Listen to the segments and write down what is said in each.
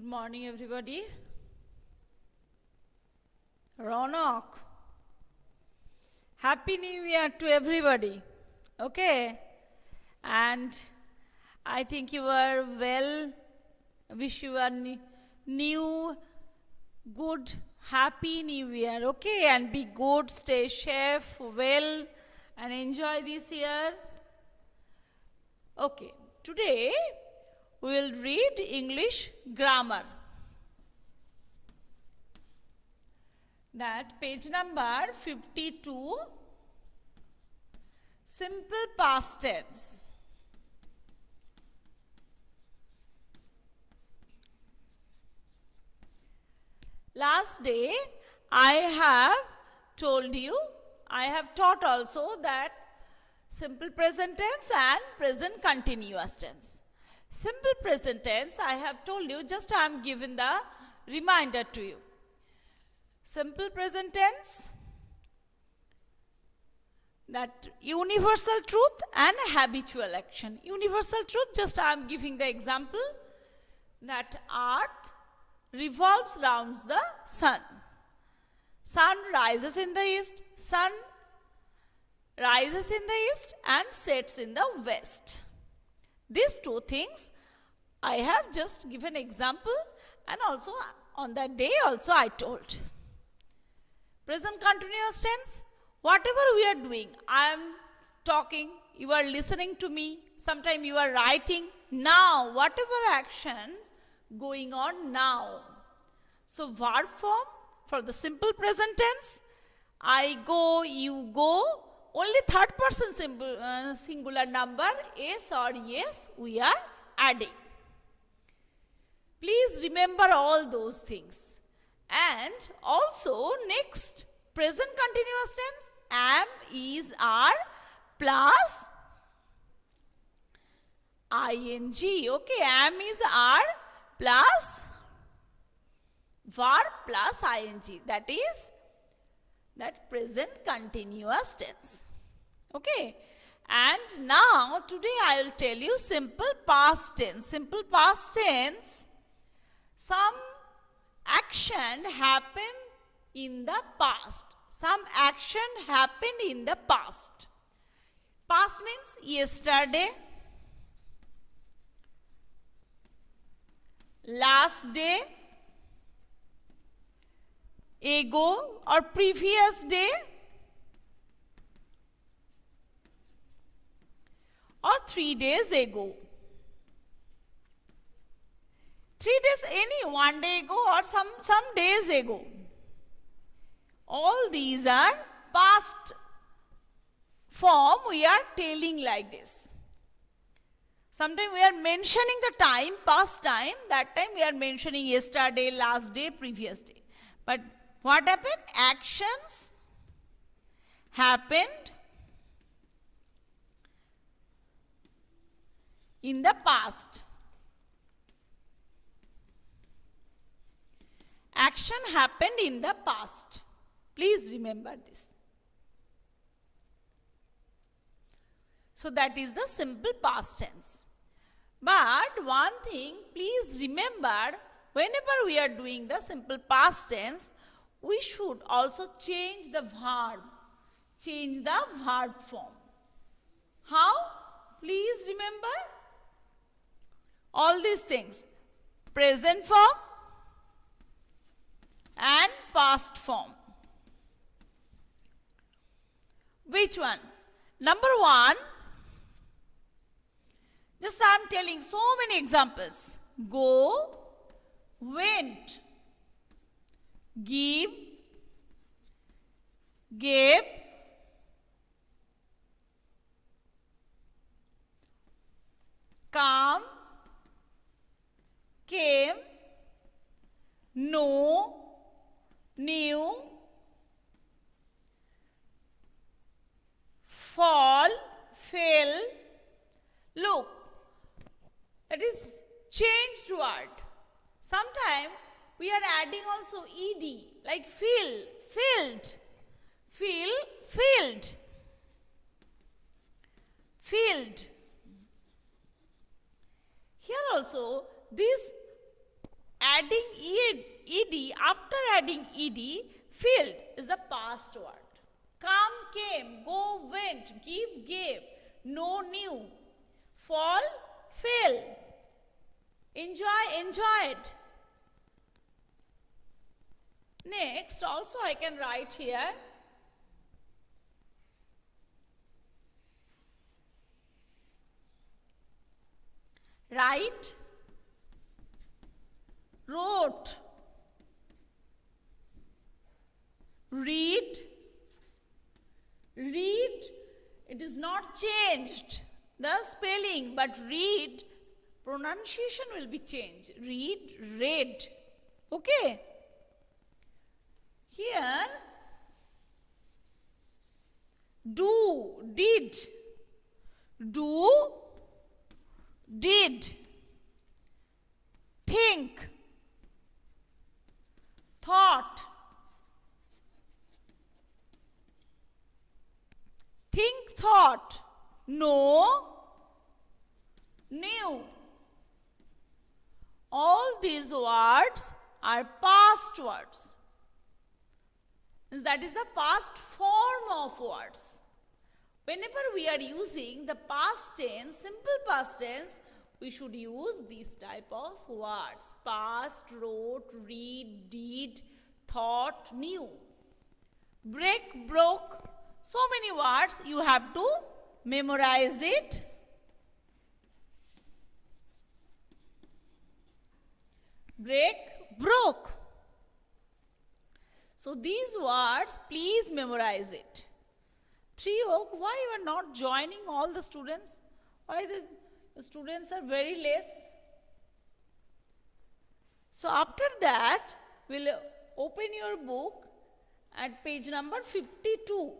morning, everybody. Ronak. Happy New Year to everybody. Okay? And I think you are well. Wish you a new, good, happy New Year. Okay? And be good, stay safe, well, and enjoy this year. Okay. Today, we will read English grammar. That page number 52, simple past tense. Last day, I have told you, I have taught also that simple present tense and present continuous tense. Simple present tense, I have told you, just I am giving the reminder to you. Simple present tense, that universal truth and habitual action. Universal truth, just I am giving the example that earth revolves around the sun. Sun rises in the east, sun rises in the east and sets in the west. These two things I have just given example, and also on that day also I told. Present continuous tense, whatever we are doing, I am talking, you are listening to me, sometimes you are writing, now, whatever actions going on now. So verb form for the simple present tense, I go, you go, only third person singular number, s or yes, we are adding. Please remember all those things. And also next, present continuous tense, am, is, are plus ing. Okay, am, is, are plus verb plus ing. That is that present continuous tense. Okay. And now today I will tell you simple past tense. Simple past tense, some action happened in the past. Some action happened in the past. Past means yesterday, last day, ago or previous day, or 3 days ago. 3 days, any 1 day ago or some days ago. All these are past form, we are telling like this. Sometimes we are mentioning the time, past time, that time we are mentioning yesterday, last day, previous day. But what happened? Actions happened in the past. Action happened in the past. Please remember this. So that is the simple past tense. But one thing, please remember, whenever we are doing the simple past tense, we should also change the verb. Change the verb form. How? Please remember all these things. Present form and past form. Which one? Number one, just I am telling so many examples. Go, went, give, gave, come, came, know, knew, fall, fell, look. That is changed word. Sometimes we are adding also ed, like feel, filled, feel, filled, filled. Here also, this adding ed, after adding ed, filled is the past word. Come, came, go, went, give, gave, know, knew, fall, fell, enjoy, enjoyed. Next, also I can write here, write, wrote, read, read, it is not changed, the spelling, but read, pronunciation will be changed. Read, read. Okay? Here, do, did, do, did, think, thought, think, thought, know, knew. All these words are past words. That is the past form of words. Whenever we are using the past tense, simple past tense, we should use these type of words. Past, wrote, read, did, thought, knew. Break, broke. So many words, you have to memorize it. Break, broke. So these words, please memorize it. 3 why you are not joining all the students? Why the students are very less? So after that, we'll open your book at page number 52.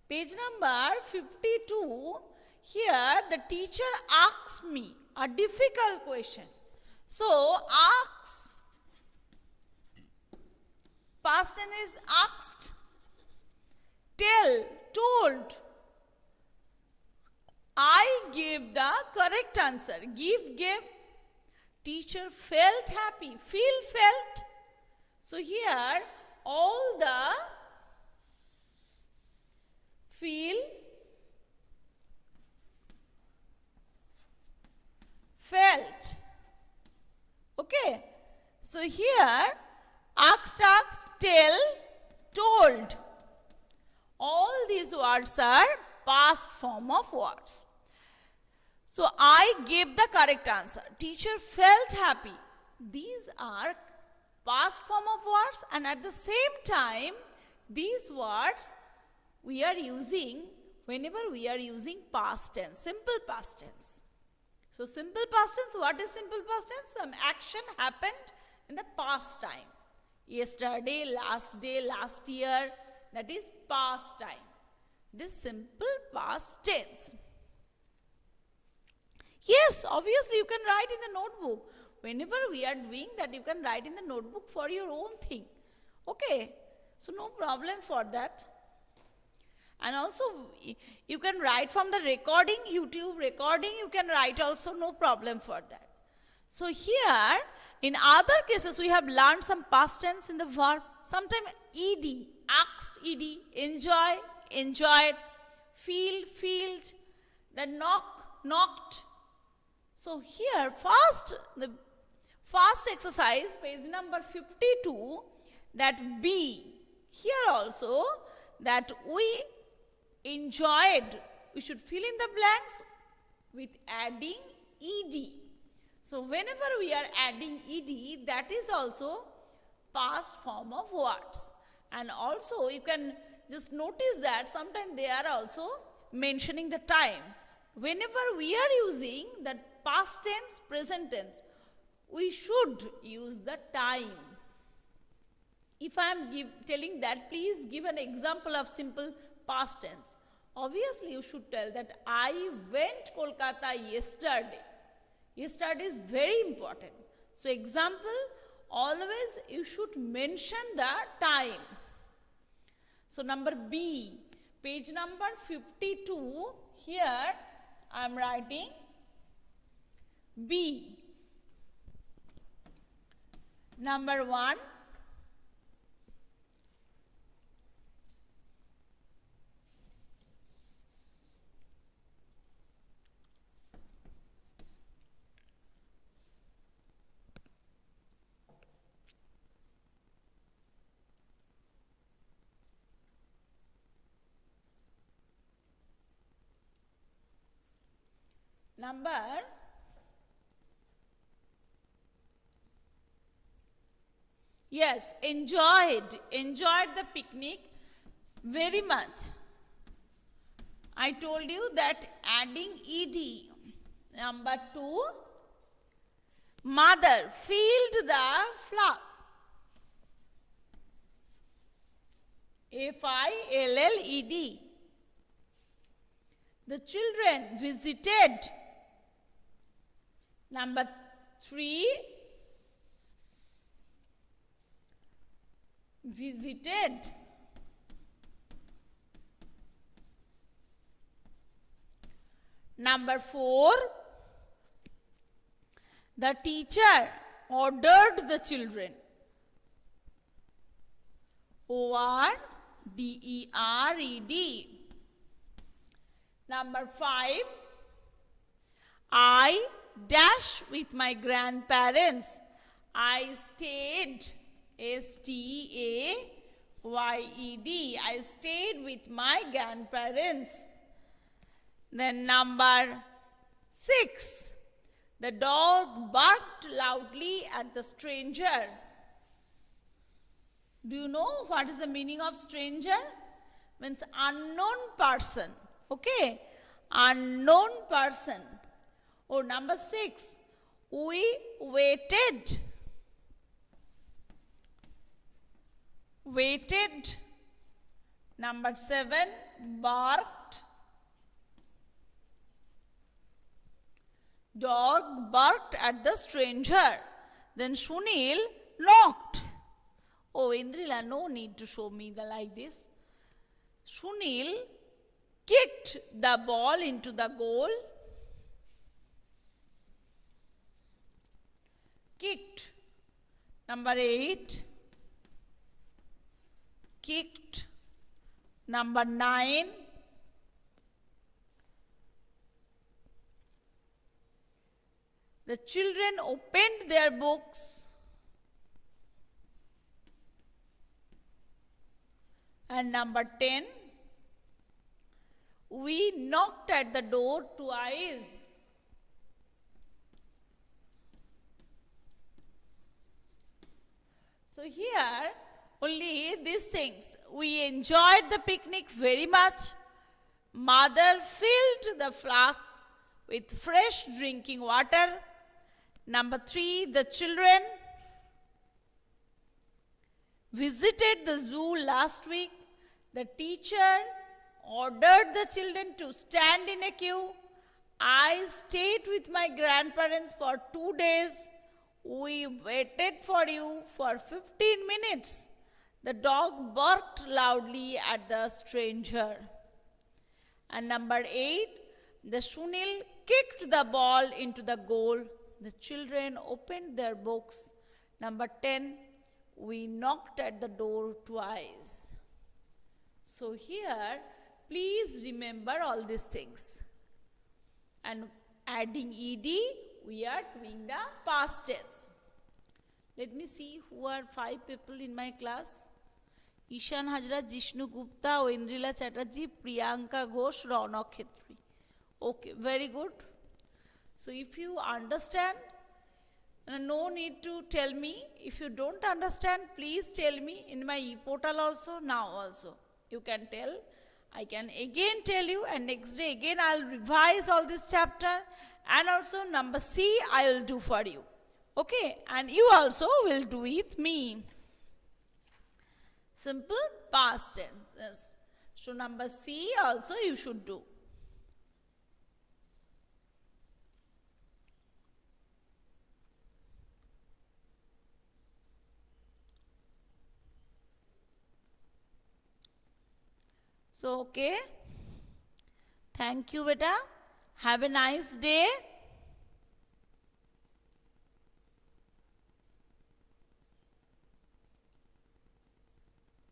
Page number 52, here the teacher asks me a difficult question. So, asks, past tense is asked, tell, told. I gave the correct answer. Give, gave. Teacher felt happy. Feel, felt. So, here all the feel, felt. Okay. So here, asked, asked, tell, told. All these words are past form of words. So I gave the correct answer. Teacher felt happy. These are past form of words, and at the same time, these words we are using whenever we are using past tense, simple past tense. So simple past tense, what is simple past tense? Some action happened in the past time. Yesterday, last day, last year, that is past time. It is simple past tense. Yes, obviously you can write in the notebook. Whenever we are doing that, you can write in the notebook for your own thing. Okay, so no problem for that. And also, you can write from the recording, YouTube recording, you can write also, no problem for that. So here, in other cases, we have learned some past tense in the verb. Sometimes ed, asked, ed, enjoy, enjoyed, feel, feeled, then knock, knocked. So here, the first exercise, page number 52, that be. Here also, that we enjoyed, we should fill in the blanks with adding ed. So whenever we are adding ed, that is also past form of words. And also you can just notice that sometimes they are also mentioning the time. Whenever we are using the past tense, present tense, we should use the time. If I am telling that, please give an example of simple past tense. Obviously, you should tell that I went Kolkata yesterday. Yesterday is very important. So, example, always you should mention the time. So, number B, page number 52, here I am writing, B. Number 1. Number yes, enjoyed the picnic very much. I told you that adding ed. Number 2, mother filled the flowers. Filled. The children visited. Number 3, visited. Number 4, the teacher ordered the children. Ordered. Number 5, I dash with my grandparents. I stayed. Stayed. I stayed with my grandparents. Then number 6, the dog barked loudly at the stranger. Do you know what is the meaning of stranger? Means unknown person. Okay? Unknown person. Or number 6, we waited. Waited. Number 7, barked. Dog barked at the stranger. Then Sunil knocked. Oh, Indrila, no need to show me like this. Sunil kicked the ball into the goal. Kicked. Number 8. Kicked. Number 9. The children opened their books. And number 10. We knocked at the door twice. So here only these things. We enjoyed the picnic very much. Mother filled the flasks with fresh drinking water. Number 3, the children visited the zoo last week. The teacher ordered the children to stand in a queue. I stayed with my grandparents for 2 days. We waited for you for 15 minutes. The dog barked loudly at the stranger. And number 8, the Sunil kicked the ball into the goal. The children opened their books. Number 10, we knocked at the door twice. So here, please remember all these things. And adding ed, we are doing the past tense. Let me see who are 5 people in my class. Ishan Hajra, Jishnu Gupta, Oindrila Chatterjee, Priyanka Ghosh, Raunak Khetri. Okay, very good. So if you understand, no need to tell me. If you don't understand, please tell me in my e-portal also, now also. You can tell. I can again tell you, and next day again I'll revise all this chapter, and also number C I will do for you. Okay, and you also will do with me. Simple past tense. Yes. So number C also you should do. So, okay. Thank you, beta. Have a nice day.